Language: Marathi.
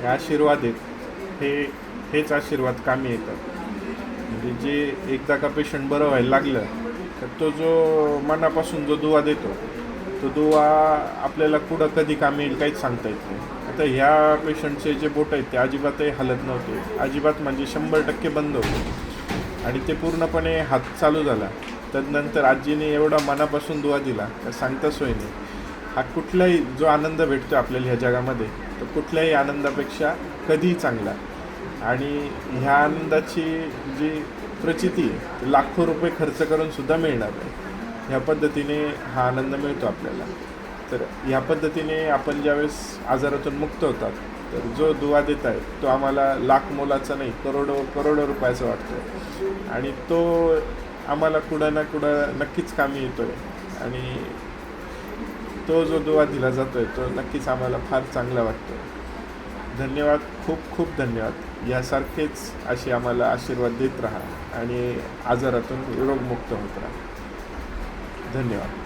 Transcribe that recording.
हे आशीर्वाद आहेत, हेच आशीर्वाद कामी येतात. म्हणजे जे एकदा का पेशंट बरं व्हायला लागलं तर तो जो मनापासून जो दुवा देतो तो दुवा आपल्याला कुठं कधी कामी येईल काहीच सांगता येत नाही. आता ह्या पेशंटचे जे बोट आहेत ते अजिबातही हलत नव्हते, अजिबात म्हणजे 100% बंद होते आणि ते पूर्णपणे हात चालू झाला. तदनंतर आजीने एवढा मनापासून दुवा दिला तर सांगता सोय नाही. हा कुठलाही जो आनंद भेटतो आपल्याला ह्या जगामध्ये तो कुठल्याही आनंदापेक्षा कधीही चांगला. आणि ह्या आनंदाची जी प्रचिती लाखो रुपये खर्च करून सुद्धा मिळणार नाही. ह्या पद्धतीने हा आनंद मिळतो आपल्याला. तर ह्या पद्धतीने आपण ज्यावेळेस आजारातून मुक्त होतात तर जो दुवा देत आहे तो आम्हाला लाख मोलाचा नाही, करोडो रुपयाचा वाटतो आणि तो आम्हाला कुठं ना कुठं नक्कीच कामी येतो आहे. आणि तो जो दुवा दिला जातो आहे तो नक्कीच आम्हाला फार चांगला वाटतो. धन्यवाद, खूप खूप धन्यवाद. यासारखेच असे आम्हाला आशीर्वाद देत राहा आणि आजारातून रोगमुक्त होत राहा. धन्यवाद.